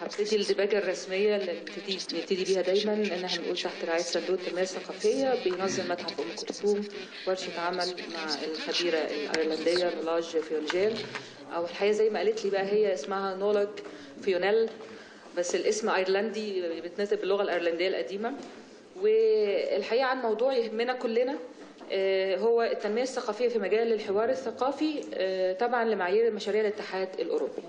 هبتدي الدباجة الرسمية اللي نبتدي بيها دايما ان احنا بنقول تحت رعاية صندوق التنمية الثقافية بينظم متحف ام كلثوم ورشة عمل مع الخبيرة الايرلندية نولاج فيونجيل، او الحقيقة زي ما قالت لي بقى هي اسمها نولاج فيونيل، بس الاسم ايرلندي بيتنطق باللغة الايرلندية القديمة. والحقيقة عن موضوع يهمنا كلنا هو التنمية الثقافية في مجال الحوار الثقافي تبعا لمعايير مشاريع الاتحاد الأوروبي.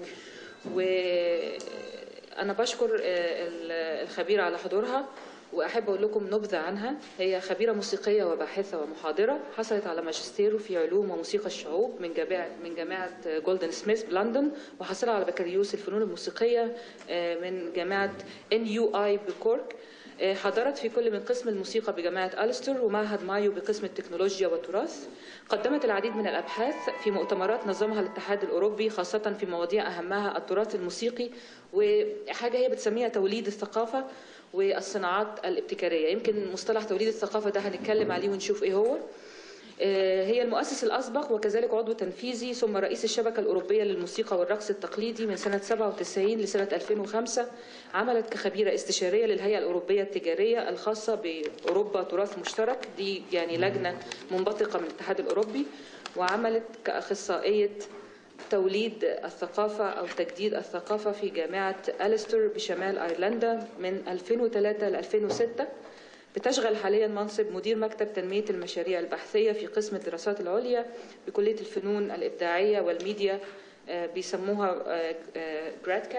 وأنا بشكر الخبيرة على حضورها، وأحب أقول لكم نبذة عنها. هي خبيرة موسيقية وباحثة ومحاضرة، حصلت على ماجستير في علوم وموسيقى الشعوب من جامعة جولدن سميث بلندن، وحصلت على بكالوريوس الفنون الموسيقية من جامعة NUI بكورك. حضرت في كل من قسم الموسيقى بجامعة ألستر ومعهد مايو بقسم التكنولوجيا والتراث. قدمت العديد من الأبحاث في مؤتمرات نظمها الاتحاد الأوروبي، خاصة في مواضيع أهمها التراث الموسيقي وحاجة هي بتسميها توليد الثقافة والصناعات الابتكارية. يمكن مصطلح توليد الثقافة ده هنتكلم عليه ونشوف إيه هو. هي المؤسس الأسبق وكذلك عضو تنفيذي ثم رئيس الشبكة الأوروبية للموسيقى والرقص التقليدي من سنة 97 لسنة 2005. عملت كخبيرة استشارية للهيئة الأوروبية التجارية الخاصة بأوروبا تراث مشترك، دي يعني لجنة منبثقة من الاتحاد الأوروبي. وعملت كأخصائية توليد الثقافة أو تجديد الثقافة في جامعة ألستر بشمال أيرلندا من 2003 ل 2006. بتشغل حاليا منصب مدير مكتب تنمية المشاريع البحثية في قسم الدراسات العليا بكلية الفنون الإبداعية والميديا، بيسموها جراد.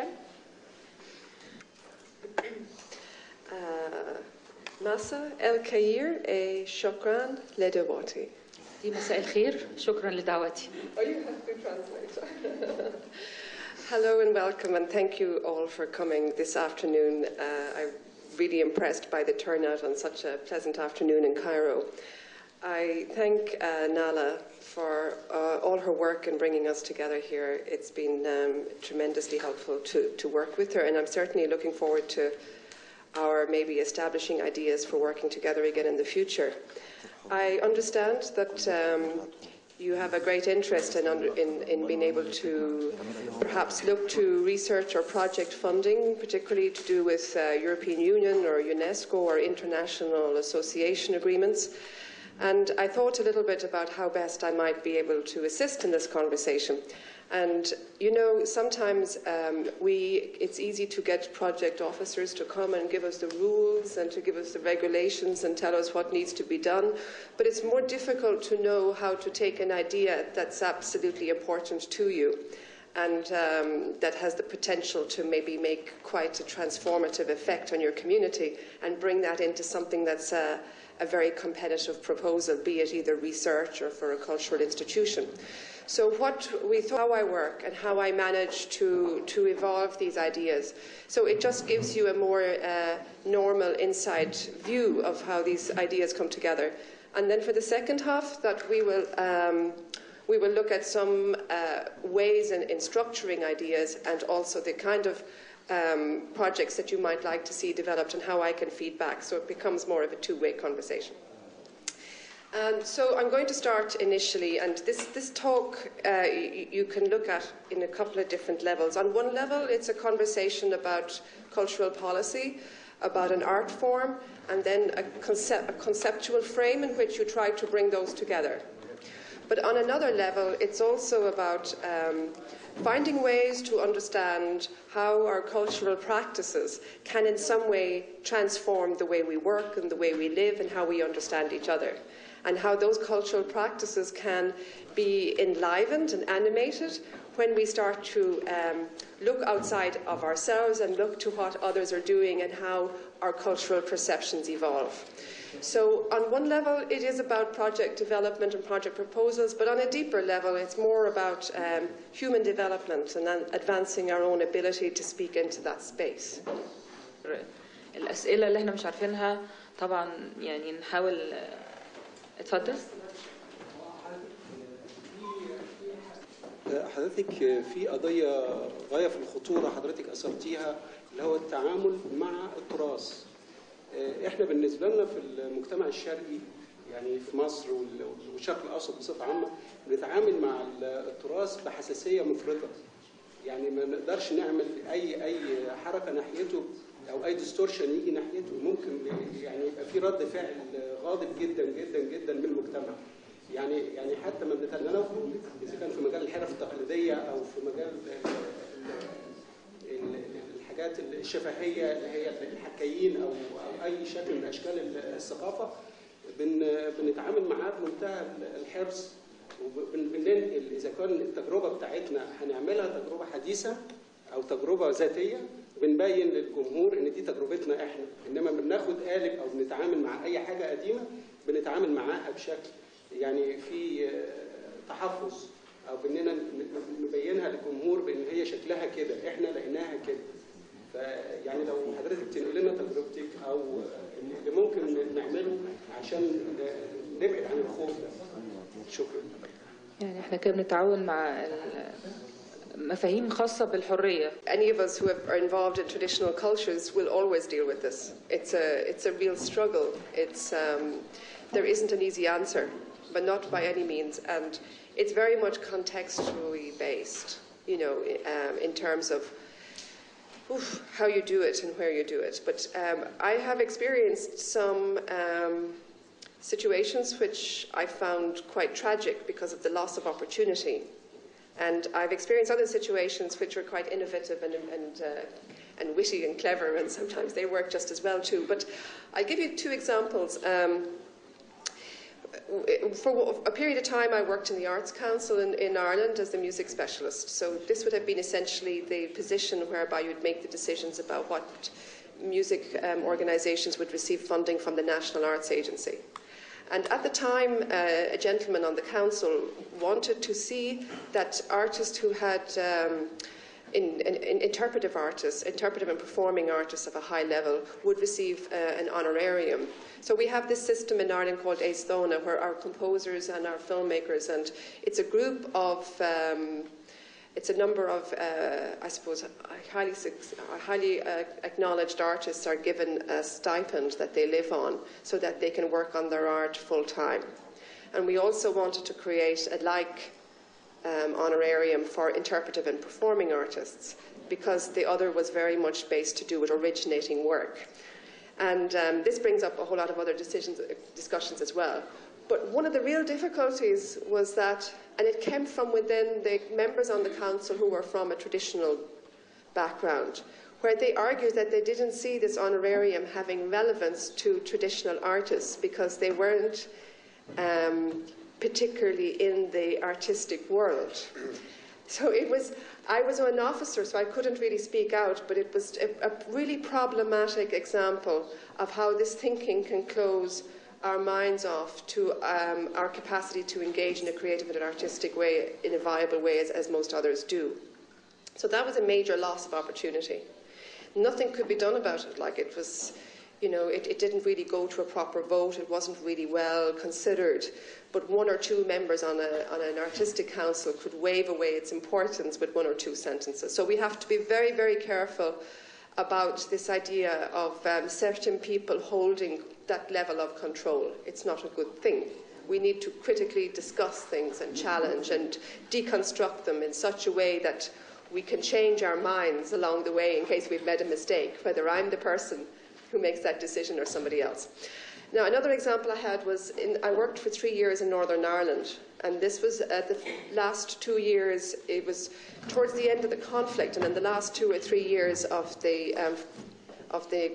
مساء الخير شكرا لدعوتي. دي مساء الخير، شكرا لدعوتي. Hello and welcome, and thank you all for coming this afternoon. I'm really impressed by the turnout on such a pleasant afternoon in Cairo. I thank Nala for all her work in bringing us together here. It's been tremendously helpful to work with her, and I'm certainly looking forward to our maybe establishing ideas for working together again in the future. I understand that you have a great interest in being able to perhaps look to research or project funding, particularly to do with European Union or UNESCO or international association agreements. And I thought a little bit about how best I might be able to assist in this conversation. And, you know, sometimes it's easy to get project officers to come and give us the rules and to give us the regulations and tell us what needs to be done. But it's more difficult to know how to take an idea that's absolutely important to you and that has the potential to maybe make quite a transformative effect on your community and bring that into something that's a very competitive proposal, be it either research or for a cultural institution. So what we thought, how I work and how I manage to evolve these ideas. So it just gives you a more normal inside view of how these ideas come together. And then for the second half, that we will look at some ways in structuring ideas and also the kind of projects that you might like to see developed and how I can feed back. So it becomes more of a two-way conversation. So I'm going to start initially, and this talk you can look at in a couple of different levels. On one level, it's a conversation about cultural policy, about an art form, and then a conceptual frame in which you try to bring those together. But on another level, it's also about finding ways to understand how our cultural practices can in some way transform the way we work and the way we live and how we understand each other, and how those cultural practices can be enlivened and animated when we start to look outside of ourselves and look to what others are doing and how our cultural perceptions evolve. So on one level, it is about project development and project proposals, but on a deeper level, it's more about human development and advancing our own ability to speak into that space. الأسئلة اللي احنا مش عارفينها طبعا يعني نحاول. اتفضل. حضرتك في قضية غاية في الخطورة حضرتك أثرتيها، اللي هو التعامل مع التراث. احنا بالنسبة لنا في المجتمع الشرقي يعني في مصر والشرق الأوسط بصفة عامة بنتعامل مع التراث بحساسية مفرطة. يعني ما نقدرش نعمل أي حركة ناحيته أو أي ديستورشن يجي ناحيته، ممكن يعني يبقى في رد فعل غاضب جدا جدا جدا من المجتمع. يعني حتى ما بنتكلم إذا كان في مجال الحرف التقليدية أو في مجال الحاجات الشفهية اللي هي الحكايين أو أي شكل من أشكال الثقافة، بنتعامل معاه بمنتهى الحرص، وبننقل إذا كان التجربة بتاعتنا هنعملها تجربة حديثة أو تجربة ذاتية، بنبين للجمهور إن دي تجربتنا إحنا، إنما بناخد قالب أو بنتعامل مع أي حاجة قديمة بنتعامل معاها بشكل يعني في تحفظ، أو بإننا نبينها للجمهور بإن هي شكلها كده، إحنا لقيناها كده. فيعني لو حضرتك تنقل لنا تجربتك أو اللي ممكن نعمله عشان نبعد عن الخوف ده. شكرا. يعني احنا كده بنتعاون مع مفاهيم خاصة بالحرية. Any of us who are involved in traditional cultures will always deal with this. It's a real struggle. There isn't an easy answer, but not by any means. And it's very much contextually based, you know, in terms of how you do it and where you do it. But I have experienced some situations which I found quite tragic because of the loss of opportunity. And I've experienced other situations which are quite innovative and witty and clever, and sometimes they work just as well too. But I'll give you two examples. For a period of time, I worked in the Arts Council in Ireland as the music specialist. So this would have been essentially the position whereby you'd make the decisions about what music organisations would receive funding from the National Arts Agency. And at the time, a gentleman on the council wanted to see that artists who had interpretive artists, interpretive and performing artists of a high level would receive an honorarium. So we have this system in Ireland called Éistóna, where our composers and our filmmakers, and it's a group of, it's a number of, I suppose, highly acknowledged artists are given a stipend that they live on so that they can work on their art full time. And we also wanted to create a honorarium for interpretive and performing artists, because the other was very much based to do with originating work. And this brings up a whole lot of other discussions as well. But one of the real difficulties was that, and it came from within the members on the council who were from a traditional background, where they argued that they didn't see this honorarium having relevance to traditional artists because they weren't particularly in the artistic world. So I was an officer, so I couldn't really speak out, but it was a really problematic example of how this thinking can close our minds off to our capacity to engage in a creative and an artistic way, in a viable way, as most others do. So that was a major loss of opportunity. Nothing could be done about it. Like, it was, you know, it didn't really go to a proper vote. It wasn't really well considered. But one or two members on an artistic council could wave away its importance with one or two sentences. So we have to be very, very careful about this idea of certain people holding that level of control. It's not a good thing. We need to critically discuss things and challenge and deconstruct them in such a way that we can change our minds along the way in case we've made a mistake, whether I'm the person who makes that decision or somebody else. Now, another example I had was, I worked for 3 years in Northern Ireland, and this was the last 2 years, it was towards the end of the conflict, and in the last 2 or 3 years of the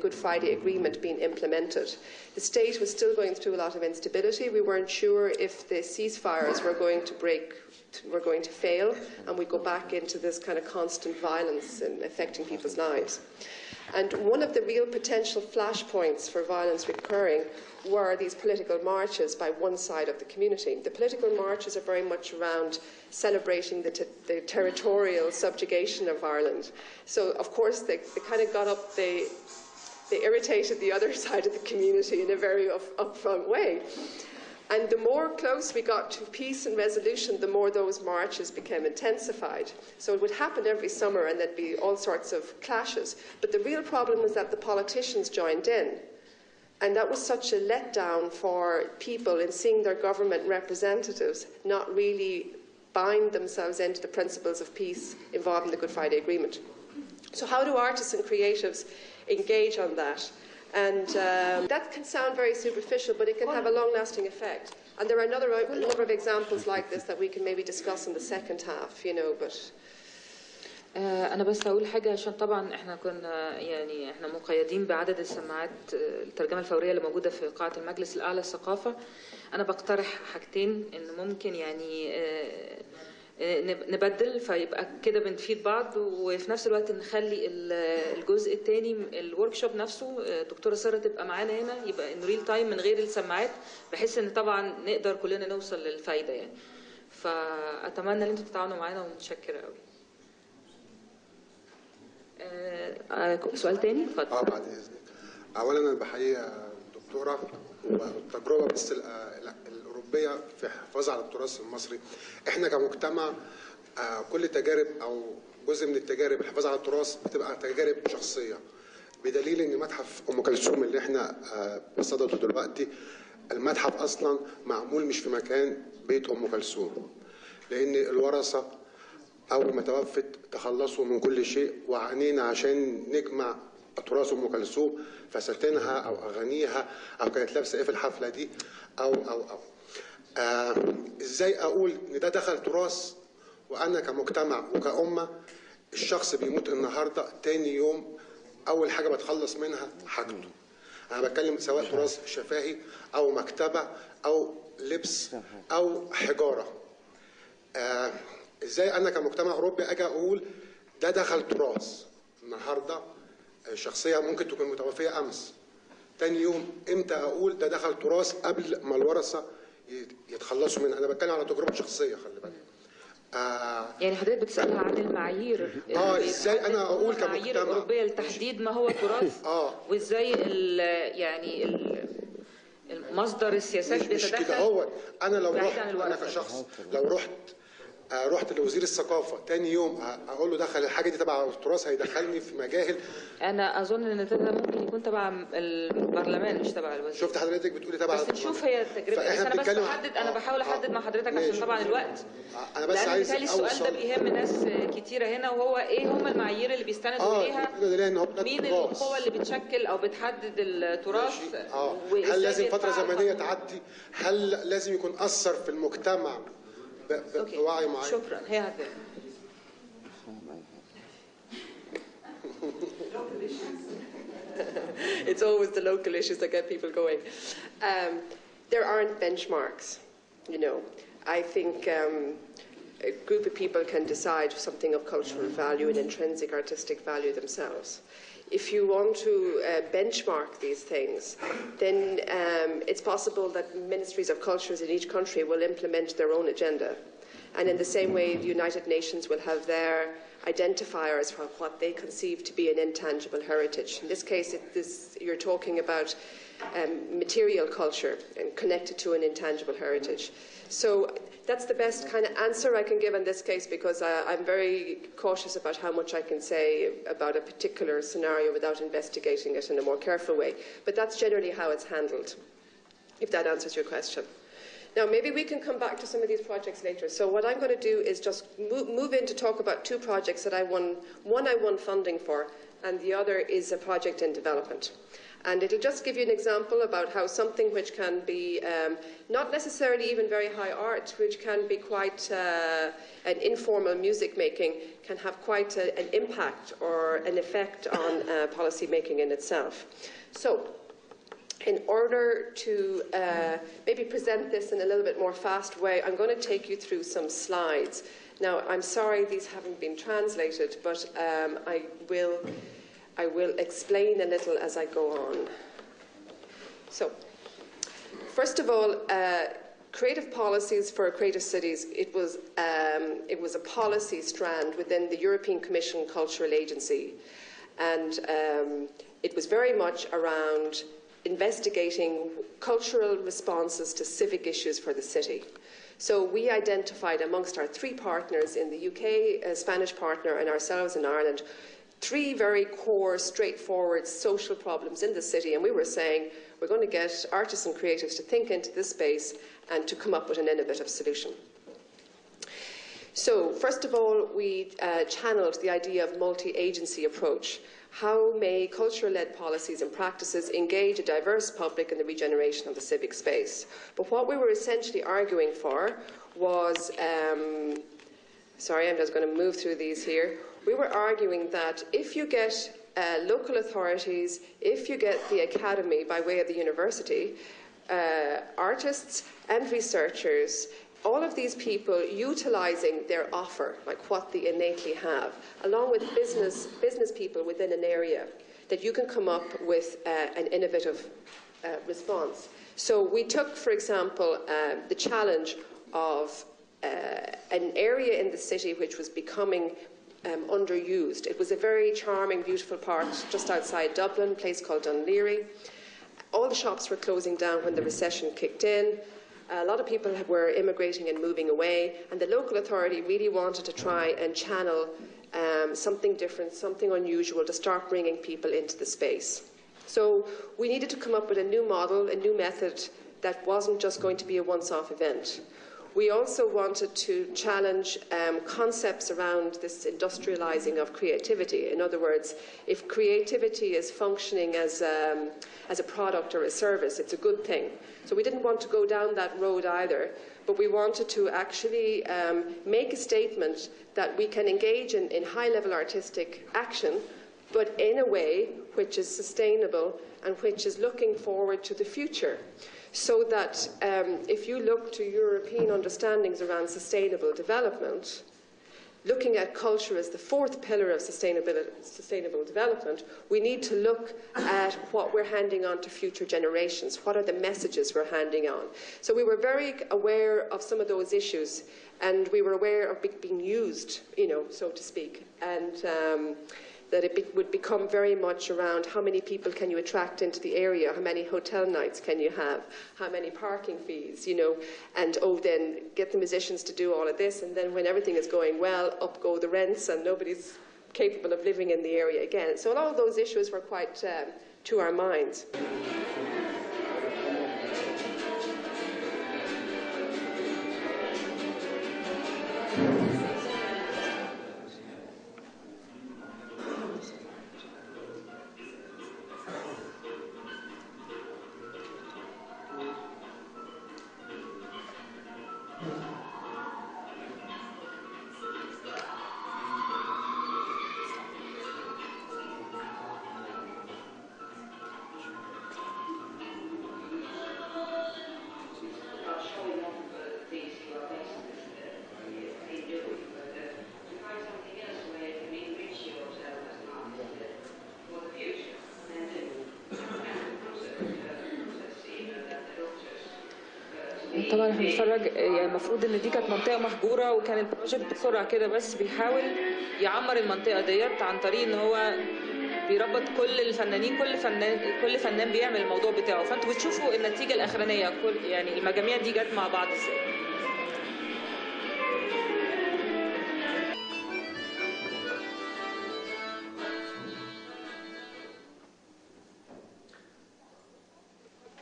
Good Friday Agreement being implemented. The state was still going through a lot of instability. We weren't sure if the ceasefires were going to fail, and we go back into this kind of constant violence and affecting people's lives. And one of the real potential flashpoints for violence recurring were these political marches by one side of the community. The political marches are very much around celebrating the territorial subjugation of Ireland. So, of course, they kind of got up, they irritated the other side of the community in a very upfront way. And the more close we got to peace and resolution, the more those marches became intensified. So it would happen every summer, and there'd be all sorts of clashes. But the real problem was that the politicians joined in. And that was such a letdown for people in seeing their government representatives not really bind themselves into the principles of peace involved in the Good Friday Agreement. So how do artists and creatives engage on that? And that can sound very superficial, but it can have a long-lasting effect. And there are a number of examples like this that we can maybe discuss in the second half, you know, but... أنا بس هقول حاجة عشان طبعا إحنا كنا يعني إحنا مقيدين بعدد السماعات الترجمة الفورية اللي موجودة في قاعة المجلس الأعلى للثقافة. أنا بقترح حاجتين إن ممكن يعني نبدل فيبقى كده بنفيد بعض، وفي نفس الوقت نخلي الجزء الثاني الوركشوب نفسه دكتورة سارة تبقى معانا هنا، يبقى إن ريل تايم من غير السماعات، بحيث إن طبعا نقدر كلنا نوصل للفايدة يعني. فأتمنى إن أنتوا تتعاونوا معانا ومتشكرة قوي. سؤال تاني اتفضل. بعد اذنك. اولا انا بحيي الدكتوره والتجربه بس الاوروبيه في الحفاظ على التراث المصري. احنا كمجتمع كل تجارب او جزء من التجارب الحفاظ على التراث بتبقى تجارب شخصيه، بدليل ان متحف ام كلثوم اللي احنا بصدده دلوقتي، المتحف اصلا معمول مش في مكان بيت ام كلثوم، لان الورثه أول ما توفت تخلصوا من كل شيء وعانينا عشان نجمع تراث أم كلثوم، فساتينها أو أغانيها أو كانت لابسة إيه في الحفلة دي أو إزاي أقول إن ده دخل تراث وأنا كمجتمع وكأمة الشخص بيموت النهاردة تاني يوم أول حاجة بتخلص منها حاجته. أنا بتكلم سواء تراث شفاهي أو مكتبة أو لبس أو حجارة. ازاي انا كمجتمع اوروبي اجي اقول ده دخل تراث النهارده، شخصيه ممكن تكون متوفيه امس، تاني يوم امتى اقول ده دخل تراث قبل ما الورثه يتخلصوا منه؟ انا بتكلم على تجربه شخصيه، خلي بالك. يعني حضرتك بتسالها عن المعايير ازاي انا اقول كمجتمع المعايير الاوروبيه لتحديد ما هو تراث وازاي يعني مصدر السياسات بيتدخل. مش كده، هو انا لو رحت انا كشخص لو رحت لوزير الثقافه تاني يوم اقول له دخل الحاجه دي تبع التراث، هيدخلني في مجاهل. انا اظن ان ده ممكن يكون تبع البرلمان مش تبع الوزير. شفت حضرتك بتقولي تبع بس نشوف هي التجربه. بس انا بس انا بحاول احدد مع حضرتك عشان طبعا الوقت. انا بس عايز السؤال ده بيهم ناس كتيره هنا، وهو ايه هم المعايير اللي بيستندوا اليها؟ مين القوى اللي بتشكل او بتحدد التراث؟ هل لازم فتره زمنيه تعدي؟ هل لازم يكون اثر في المجتمع بوعي معين؟ شكرا. هي هذا. It's always the local issues that get people going. There aren't benchmarks, you know. I think a group of people can decide something of cultural value and intrinsic artistic value themselves. If you want to benchmark these things, then it's possible that ministries of cultures in each country will implement their own agenda. And in the same way, the United Nations will have their identifiers for what they conceive to be an intangible heritage. In this case, you're talking about material culture and connected to an intangible heritage. So that's the best kind of answer I can give in this case, because I'm very cautious about how much I can say about a particular scenario without investigating it in a more careful way. But that's generally how it's handled, if that answers your question. Now, maybe we can come back to some of these projects later. So what I'm going to do is just move in to talk about two projects that I won. One I won funding for, and the other is a project in development. And it'll just give you an example about how something which can be not necessarily even very high art, which can be quite an informal music making, can have quite an impact or an effect on policy making in itself. So, in order to maybe present this in a little bit more fast way, I'm going to take you through some slides. Now, I'm sorry these haven't been translated, but I will explain a little as I go on. So, first of all, creative policies for creative cities, it was a policy strand within the European Commission Cultural Agency. And it was very much around investigating cultural responses to civic issues for the city. So we identified amongst our three partners in the UK, a Spanish partner, and ourselves in Ireland, three very core, straightforward social problems in the city. And we were saying, we're going to get artists and creatives to think into this space and to come up with an innovative solution. So, first of all, we channeled the idea of multi-agency approach. How may culture-led policies and practices engage a diverse public in the regeneration of the civic space? But what we were essentially arguing for was, sorry, I'm just going to move through these here. We were arguing that if you get local authorities, if you get the academy by way of the university, artists and researchers, all of these people utilising their offer, like what they innately have, along with business people within an area, that you can come up with an innovative response. So we took, for example, the challenge of an area in the city which was becoming underused. It was a very charming, beautiful park just outside Dublin, a place called Dunleary. All the shops were closing down when the recession kicked in. A lot of people were immigrating and moving away, and the local authority really wanted to try and channel something different, something unusual to start bringing people into the space. So we needed to come up with a new model, a new method that wasn't just going to be a once-off event. We also wanted to challenge concepts around this industrializing of creativity. In other words, if creativity is functioning as a product or a service, it's a good thing. So we didn't want to go down that road either, but we wanted to actually make a statement that we can engage in high-level artistic action, but in a way which is sustainable and which is looking forward to the future. So that if you look to European understandings around sustainable development, looking at culture as the fourth pillar of sustainable development, we need to look at what we're handing on to future generations. What are the messages we're handing on? So we were very aware of some of those issues, and we were aware of being used, so to speak, and that it would become very much around how many people can you attract into the area, how many hotel nights can you have, how many parking fees, and then get the musicians to do all of this, and then when everything is going well, up go the rents and nobody's capable of living in the area again. So all of those issues were quite to our minds. طبعا احنا بنتفرج، يعني المفروض ان دي كانت منطقه مهجوره، وكان البروجكت بسرعه كده بس بيحاول يعمر المنطقه ديت عن طريق ان هو بيربط كل الفنانين، كل فنان بيعمل الموضوع بتاعه. فانتوا بتشوفوا النتيجه الاخرانيه، يعني المجاميع دي جت مع بعض ازاي.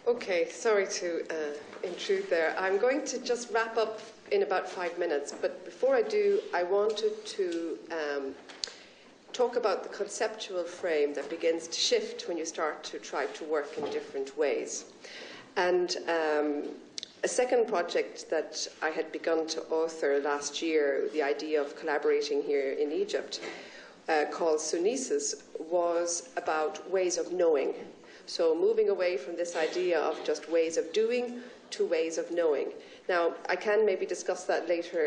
Okay, sorry to intrude there. I'm going to just wrap up in about 5 minutes, but before I do, I wanted to talk about the conceptual frame that begins to shift when you start to try to work in different ways. And a second project that I had begun to author last year, the idea of collaborating here in Egypt, called Sunesis, was about ways of knowing. So moving away from this idea of just ways of doing to ways of knowing. Now, I can maybe discuss that later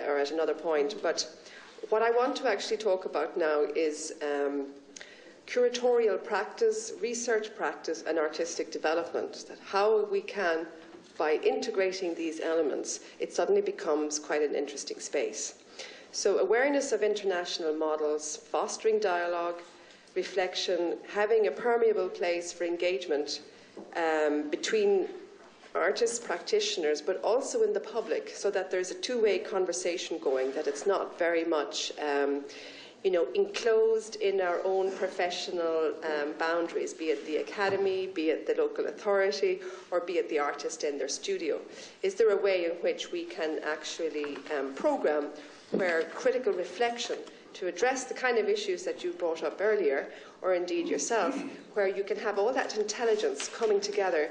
or at another point, but what I want to actually talk about now is curatorial practice, research practice, and artistic development. That how we can, by integrating these elements, it suddenly becomes quite an interesting space. So awareness of international models, fostering dialogue, reflection, having a permeable place for engagement between artists, practitioners, but also in the public, so that there's a two-way conversation going, that it's not very much enclosed in our own professional boundaries, be it the academy, be it the local authority, or be it the artist in their studio. Is there a way in which we can actually program where critical reflection to address the kind of issues that you brought up earlier, or indeed yourself, where you can have all that intelligence coming together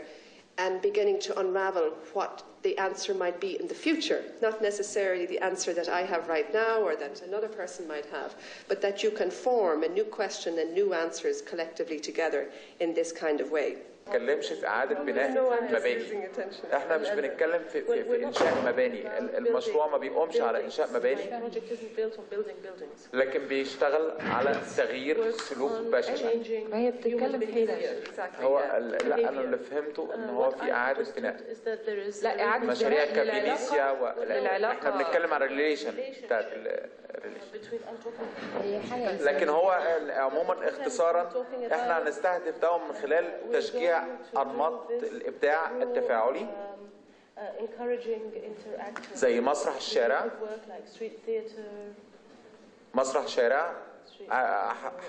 and beginning to unravel what the answer might be in the future, not necessarily the answer that I have right now or that another person might have, but that you can form a new question and new answers collectively together in this kind of way. ما بنتكلمش في إعادة بناء مباني. احنا مش بنتكلم في إنشاء مباني. المشروع ما بيقومش على إنشاء مباني، لكن بيشتغل على تغيير سلوك بشري. ما هي بتتكلم في كده. هو لا، أنا اللي فهمته إن هو في إعادة بناء. لا، إعادة مشاريع بناء كفينيسيا للعلاقة. احنا بنتكلم عن الريليشن بتاعت لكن هو عموما اختصارا احنا هنستهدف ده من خلال تشجيع أنماط الإبداع التفاعلي زي مسرح الشارع،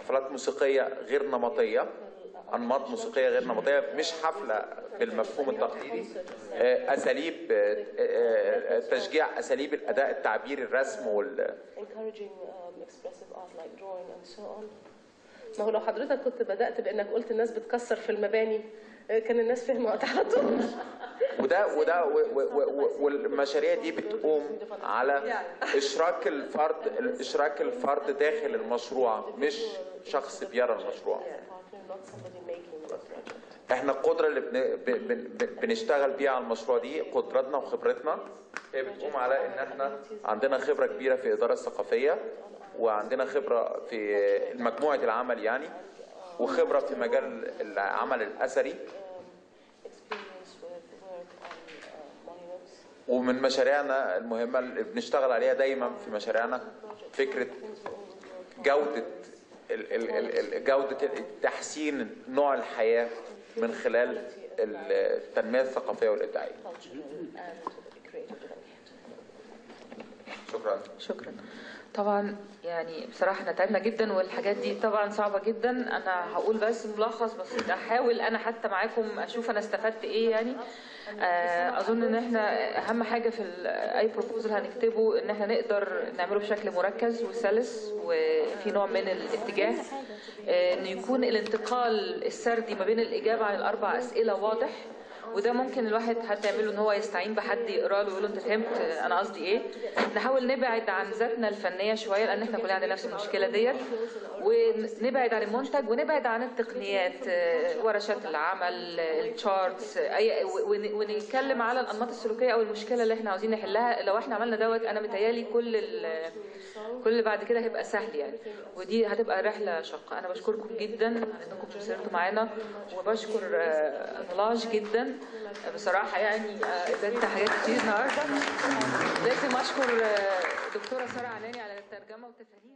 حفلات موسيقية غير نمطية، أنماط موسيقية غير نمطية، مش حفلة بالمفهوم التقليدي، أساليب تشجيع أساليب الأداء التعبيري، الرسم ما هو لو حضرتك كنت بدأت بأنك قلت الناس بتكسر في المباني كان الناس فهموا على طول. والمشاريع دي بتقوم على إشراك الفرد داخل المشروع، مش شخص بيرى المشروع. احنا القدرة اللي بنشتغل بيها على المشروع دي قدرتنا وخبرتنا، هي بتقوم على ان احنا عندنا خبرة كبيرة في الإدارة الثقافية، وعندنا خبرة في مجموعة العمل يعني، وخبرة في مجال العمل الأثري. ومن مشاريعنا المهمة اللي بنشتغل عليها دايما في مشاريعنا فكرة جودة تحسين نوع الحياة من خلال التنمية الثقافية والإبداعية. شكرا. طبعا يعني بصراحة احنا تعبنا جدا، والحاجات دي طبعا صعبة جدا. انا هقول بس ملخص بس، احاول انا حتى معاكم اشوف انا استفدت ايه يعني. اظن ان احنا اهم حاجة في اي بروبوزل هنكتبه ان احنا نقدر نعمله بشكل مركز وسلس وفي نوع من الاتجاه، ان يكون الانتقال السردي ما بين الاجابة عن الاربع اسئلة واضح. وده ممكن الواحد حتى يعمله ان هو يستعين بحد يقرا له ويقول له انت فهمت انا قصدي ايه. نحاول نبعد عن ذاتنا الفنيه شويه لان احنا كلنا عندنا نفس المشكله ديت، ونبعد عن المنتج ونبعد عن التقنيات، ورشات العمل، التشارتس، ونتكلم على الانماط السلوكيه او المشكله اللي احنا عاوزين نحلها. لو احنا عملنا دوت انا متهيالي كل بعد كده هيبقى سهل يعني، ودي هتبقى رحله شاقه. انا بشكركم جدا انكم سهرتوا معانا، وبشكر نلاش جدا بصراحه يعني، اديتنا حاجات كتير النهارده. لازم اشكر دكتوره ساره عناني على الترجمه والتفاهيم.